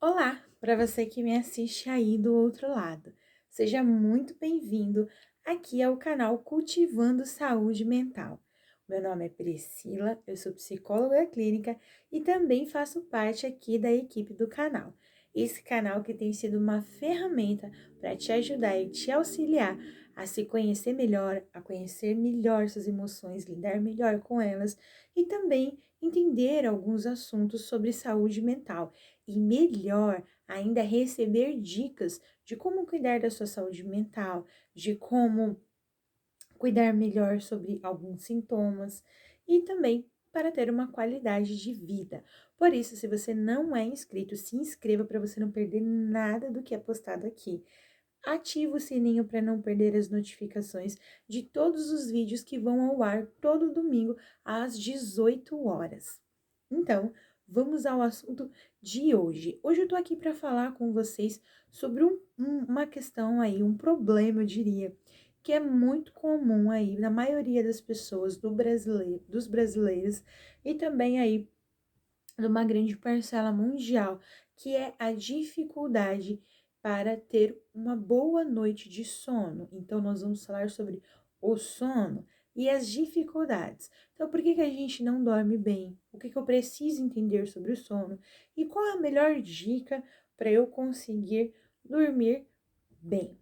Olá, para você que me assiste aí do outro lado. Seja muito bem-vindo aqui ao canal Cultivando Saúde Mental. Meu nome é Priscila, eu sou psicóloga clínica e também faço parte aqui da equipe do canal. Esse canal que tem sido uma ferramenta para te ajudar e te auxiliar a se conhecer melhor, a conhecer melhor suas emoções, lidar melhor com elas e também entender alguns assuntos sobre saúde mental e melhor ainda receber dicas de como cuidar da sua saúde mental, de como cuidar melhor sobre alguns sintomas e também para ter uma qualidade de vida. Por isso, se você não é inscrito, se inscreva para você não perder nada do que é postado aqui. Ativa o sininho para não perder as notificações de todos os vídeos que vão ao ar todo domingo às 18 horas. Então, vamos ao assunto de hoje. Hoje eu tô aqui para falar com vocês sobre uma questão aí, um problema, eu diria, que é muito comum aí na maioria das pessoas dos brasileiros e também aí de uma grande parcela mundial, que é a dificuldade para ter uma boa noite de sono. Então, nós vamos falar sobre o sono e as dificuldades. Então, por que a gente não dorme bem? O que eu preciso entender sobre o sono? E qual a melhor dica para eu conseguir dormir bem?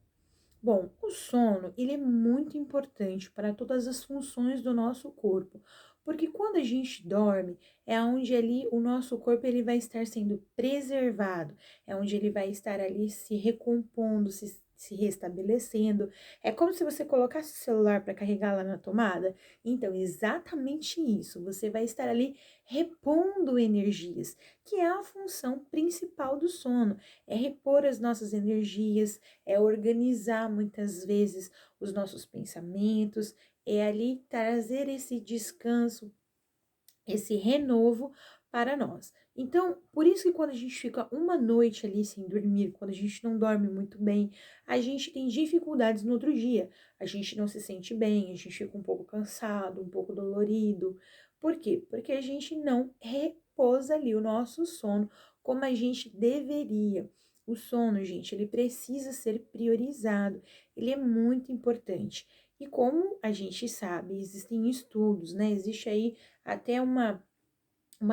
Bom, o sono, ele é muito importante para todas as funções do nosso corpo, porque quando a gente dorme, é onde ali o nosso corpo ele vai estar sendo preservado, é onde ele vai estar ali se recompondo, se restabelecendo. É como se você colocasse o celular para carregar lá na tomada. Então, exatamente isso, você vai estar ali repondo energias, que é a função principal do sono, é repor as nossas energias, é organizar muitas vezes os nossos pensamentos, é ali trazer esse descanso, esse renovo para nós. Então, por isso que quando a gente fica uma noite ali sem dormir, quando a gente não dorme muito bem, a gente tem dificuldades no outro dia. A gente não se sente bem, a gente fica um pouco cansado, um pouco dolorido. Por quê? Porque a gente não repousa ali o nosso sono como a gente deveria. O sono, gente, ele precisa ser priorizado. Ele é muito importante. E como a gente sabe, existem estudos, né? Existe aí até uma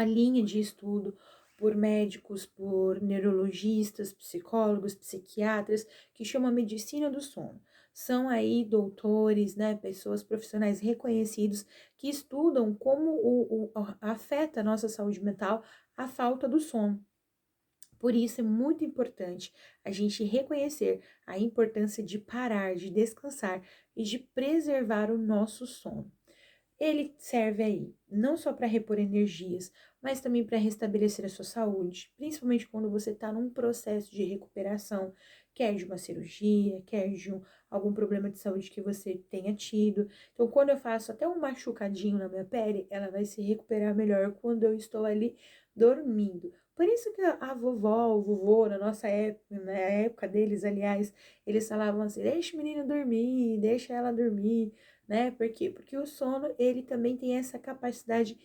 linha de estudo por médicos, por neurologistas, psicólogos, psiquiatras, que chama medicina do sono. São aí doutores, né, pessoas profissionais reconhecidos que estudam como afeta a nossa saúde mental a falta do sono. Por isso é muito importante a gente reconhecer a importância de parar, de descansar e de preservar o nosso sono. Ele serve aí não só para repor energias, mas também para restabelecer a sua saúde, principalmente quando você está num processo de recuperação, quer de uma cirurgia, quer de algum problema de saúde que você tenha tido. Então, quando eu faço até um machucadinho na minha pele, ela vai se recuperar melhor quando eu estou ali dormindo. Por isso que a vovó, o vovô, na nossa época, na época deles, aliás, eles falavam assim: deixa o menino dormir, deixa ela dormir, né? Por quê? Porque o sono, ele também tem essa capacidade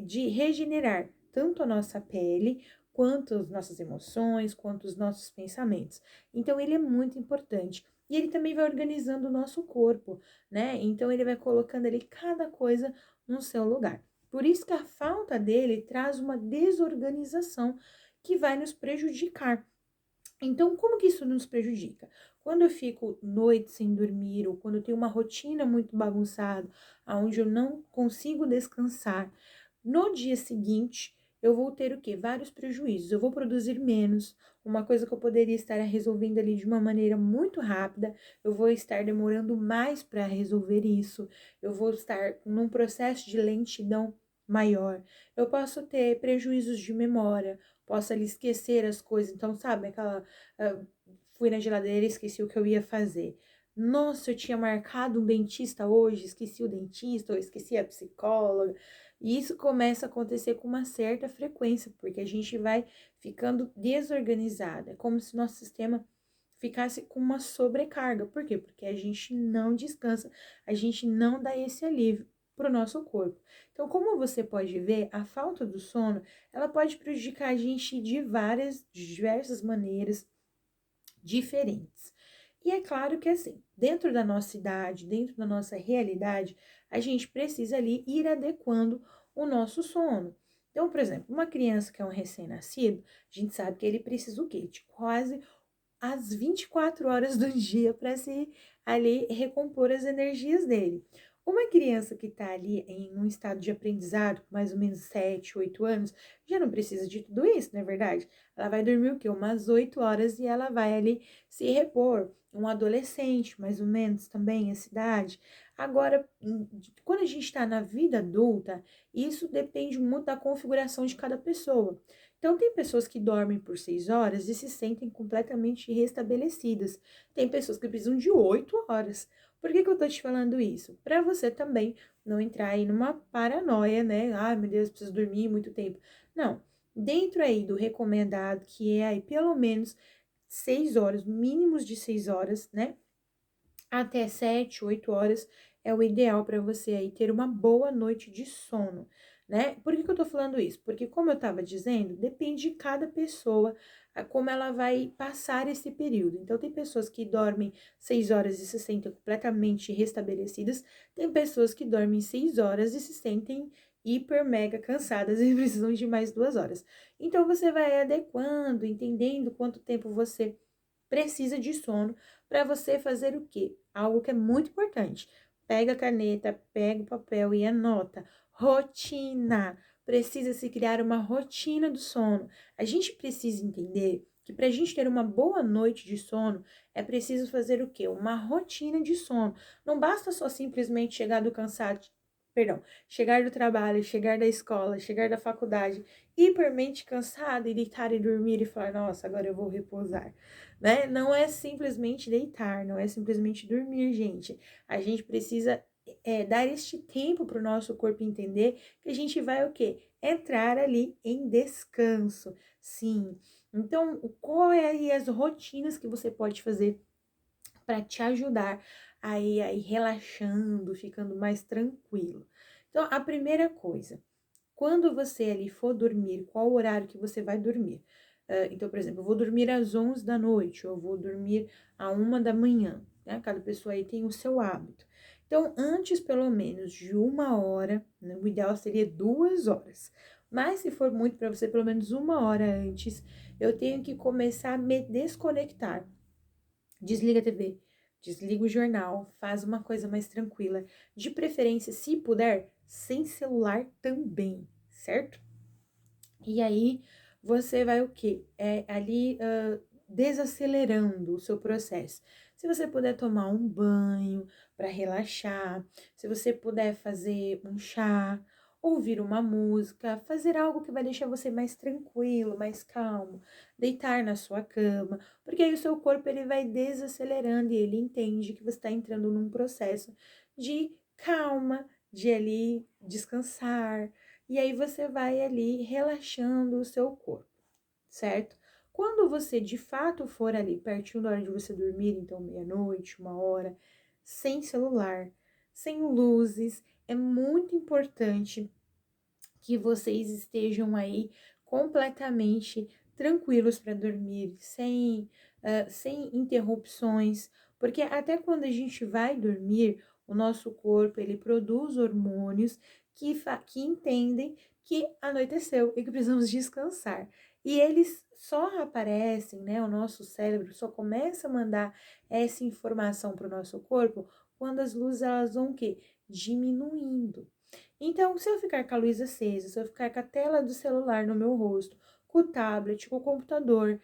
de regenerar tanto a nossa pele, quanto as nossas emoções, quanto os nossos pensamentos. Então, ele é muito importante. E ele também vai organizando o nosso corpo, né? Então, ele vai colocando ali cada coisa no seu lugar. Por isso que a falta dele traz uma desorganização que vai nos prejudicar. Então, como que isso nos prejudica? Quando eu fico noite sem dormir, ou quando eu tenho uma rotina muito bagunçada, onde eu não consigo descansar, no dia seguinte eu vou ter o quê? Vários prejuízos. Eu vou produzir menos, uma coisa que eu poderia estar resolvendo ali de uma maneira muito rápida, eu vou estar demorando mais para resolver isso, eu vou estar num processo de lentidão maior, eu posso ter prejuízos de memória, posso ali esquecer as coisas. Então, sabe, ah, fui na geladeira e esqueci o que eu ia fazer. Nossa, eu tinha marcado um dentista hoje, esqueci o dentista, ou esqueci a psicóloga. E isso começa a acontecer com uma certa frequência, porque a gente vai ficando desorganizada. É como se nosso sistema ficasse com uma sobrecarga. Por quê? Porque a gente não descansa, a gente não dá esse alívio. para o nosso corpo. Então, como você pode ver, a falta do sono, ela pode prejudicar a gente de diversas maneiras diferentes. E é claro que assim, dentro da nossa idade, dentro da nossa realidade, a gente precisa ali ir adequando o nosso sono. Então, por exemplo, uma criança que é um recém-nascido, a gente sabe que ele precisa o quê? De quase as 24 horas do dia para se ali recompor as energias dele. Uma criança que está ali em um estado de aprendizado, com mais ou menos 7, 8 anos, já não precisa de tudo isso, não é verdade? Ela vai dormir o quê? Umas 8 horas e ela vai ali se repor. Um adolescente, mais ou menos, também, essa idade. Agora, quando a gente está na vida adulta, isso depende muito da configuração de cada pessoa. Então, tem pessoas que dormem por 6 horas e se sentem completamente restabelecidas. Tem pessoas que precisam de 8 horas. Por que eu tô te falando isso? Para você também não entrar aí numa paranoia, né? Ai, meu Deus, preciso dormir muito tempo. Não. Dentro aí do recomendado, que é aí pelo menos 6 horas, mínimos de 6 horas, né? Até 7, 8 horas é o ideal para você aí ter uma boa noite de sono, né? Por que eu tô falando isso? Porque, como eu tava dizendo, depende de cada pessoa, como ela vai passar esse período. Então, tem pessoas que dormem 6 horas e se sentem completamente restabelecidas, tem pessoas que dormem 6 horas e se sentem hiper mega cansadas e precisam de mais 2 horas. Então, você vai adequando, entendendo quanto tempo você precisa de sono para você fazer o quê? Algo que é muito importante. Pega a caneta, pega o papel e anota. Rotina. Precisa se criar uma rotina do sono. A gente precisa entender que para a gente ter uma boa noite de sono, é preciso fazer o quê? Uma rotina de sono. Não basta só simplesmente chegar do cansado, perdão, chegar do trabalho, chegar da escola, chegar da faculdade, hipermente cansado e deitar e dormir e falar, nossa, agora eu vou repousar, né? Não é simplesmente deitar, não é simplesmente dormir, gente. A gente precisa dar este tempo para o nosso corpo entender que a gente vai o quê? Entrar ali em descanso. Sim. Então, qual é aí as rotinas que você pode fazer para te ajudar aí relaxando, ficando mais tranquilo? Então, a primeira coisa, quando você ali for dormir, qual o horário que você vai dormir? Então, por exemplo, eu vou dormir às 11 da noite, ou eu vou dormir à 1 da manhã, né? Cada pessoa aí tem o seu hábito. Então, antes pelo menos de 1 hora, né? O ideal seria 2 horas. Mas se for muito para você, pelo menos 1 hora antes, eu tenho que começar a me desconectar. Desliga a TV, desliga o jornal, faz uma coisa mais tranquila. De preferência, se puder, sem celular também, certo? E aí você vai o quê? Ali desacelerando o seu processo. Se você puder tomar um banho para relaxar, se você puder fazer um chá, ouvir uma música, fazer algo que vai deixar você mais tranquilo, mais calmo, deitar na sua cama, porque aí o seu corpo ele vai desacelerando e ele entende que você está entrando num processo de calma, de ali descansar, e aí você vai ali relaxando o seu corpo, certo? Quando você de fato for ali pertinho da hora de você dormir, então meia-noite, 1 hora, sem celular, sem luzes, é muito importante que vocês estejam aí completamente tranquilos para dormir, sem interrupções, porque até quando a gente vai dormir, o nosso corpo ele produz hormônios que entendem que anoiteceu e que precisamos descansar. E eles só aparecem, né? O nosso cérebro só começa a mandar essa informação para o nosso corpo quando as luzes elas vão o quê? Diminuindo. Então, se eu ficar com a luz acesa, se eu ficar com a tela do celular no meu rosto, com o tablet, com o computador,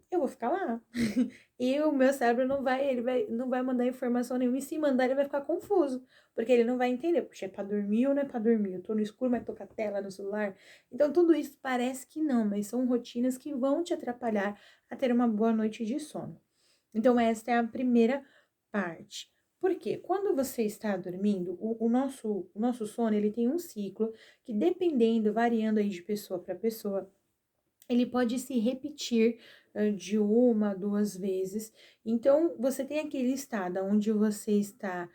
eu vou ficar lá. E o meu cérebro não vai mandar informação nenhuma. E se mandar, ele vai ficar confuso. Porque ele não vai entender. Porque é pra dormir ou não é pra dormir? Eu tô no escuro, mas tô com a tela no celular. Então, tudo isso parece que não, mas são rotinas que vão te atrapalhar a ter uma boa noite de sono. Então, esta é a primeira parte. Porque quando você está dormindo, o nosso sono ele tem um ciclo que, dependendo, variando aí de pessoa para pessoa, ele pode se repetir de 1, 2 vezes. Então, você tem aquele estado onde você está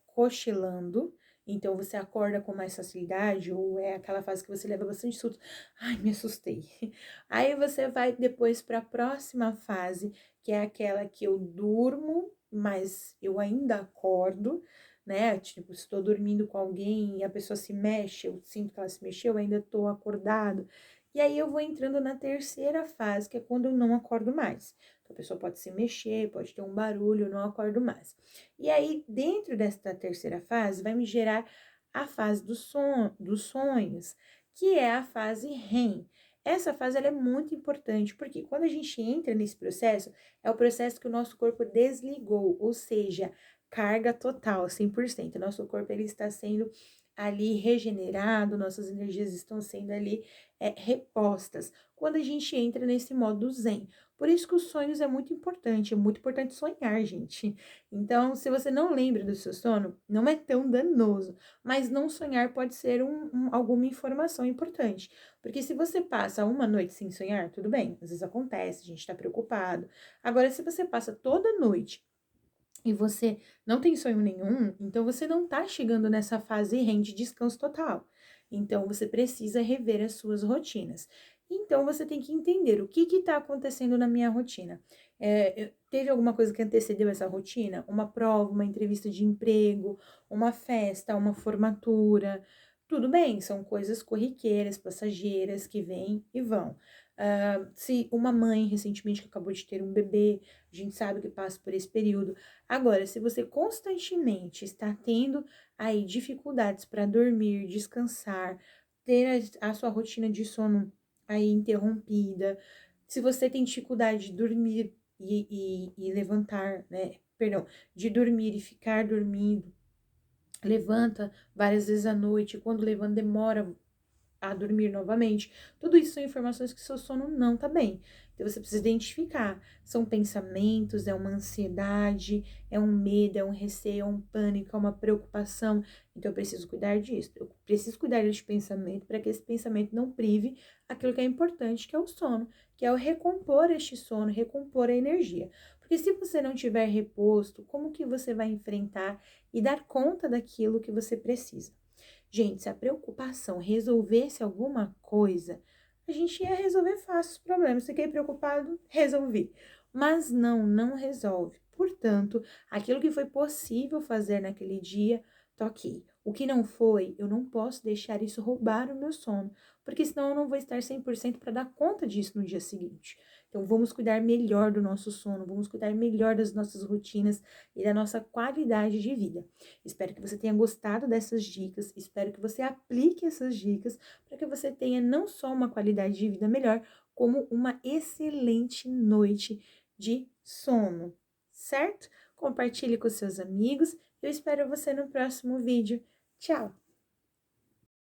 cochilando, Então você acorda com mais facilidade, ou é aquela fase que você leva bastante susto. Ai, me assustei. Aí você vai depois para a próxima fase, que é aquela que eu durmo, mas eu ainda acordo, né? Tipo, estou dormindo com alguém e a pessoa se mexe, eu sinto que ela se mexeu, eu ainda estou acordado. E aí eu vou entrando na terceira fase, que é quando eu não acordo mais. Então, a pessoa pode se mexer, pode ter um barulho, eu não acordo mais. E aí, dentro desta terceira fase, vai me gerar a fase dos sonhos, que é a fase REM. Essa fase ela é muito importante, porque quando a gente entra nesse processo, é o processo que o nosso corpo desligou, ou seja, carga total, 100%. Nosso corpo ele está sendo ali regenerado, nossas energias estão sendo ali repostas, quando a gente entra nesse modo zen. Por isso que os sonhos é muito importante sonhar, gente. Então, se você não lembra do seu sono, não é tão danoso, mas não sonhar pode ser alguma informação importante. Porque se você passa uma noite sem sonhar, tudo bem, às vezes acontece, a gente tá preocupado. Agora, se você passa toda noite e você não tem sonho nenhum, então você não tá chegando nessa fase REM de descanso total. Então você precisa rever as suas rotinas. Então você tem que entender o que está acontecendo na minha rotina. Teve alguma coisa que antecedeu essa rotina? Uma prova, uma entrevista de emprego, uma festa, uma formatura. Tudo bem, são coisas corriqueiras, passageiras que vêm e vão. Se uma mãe recentemente que acabou de ter um bebê, a gente sabe que passa por esse período. Agora, se você constantemente está tendo aí dificuldades para dormir, descansar, ter a sua rotina de sono aí interrompida, se você tem dificuldade de dormir e levantar, né? Perdão, de dormir e ficar dormindo, levanta várias vezes à noite, quando levanta demora a dormir novamente. Tudo isso são informações que seu sono não tá bem. Então você precisa identificar. São pensamentos, é uma ansiedade, é um medo, é um receio, é um pânico, é uma preocupação. Então eu preciso cuidar disso. Eu preciso cuidar desse pensamento para que esse pensamento não prive aquilo que é importante, que é o sono, que é o recompor este sono, recompor a energia. Porque se você não tiver reposto, como que você vai enfrentar e dar conta daquilo que você precisa? Gente, se a preocupação resolvesse alguma coisa, a gente ia resolver fácil os problemas. Fiquei preocupado, resolvi. Mas não resolve. Portanto, aquilo que foi possível fazer naquele dia, toquei. O que não foi, eu não posso deixar isso roubar o meu sono, porque senão eu não vou estar 100% para dar conta disso no dia seguinte. Então, vamos cuidar melhor do nosso sono, vamos cuidar melhor das nossas rotinas e da nossa qualidade de vida. Espero que você tenha gostado dessas dicas, espero que você aplique essas dicas para que você tenha não só uma qualidade de vida melhor, como uma excelente noite de sono, certo? Compartilhe com seus amigos. Eu espero você no próximo vídeo. Tchau!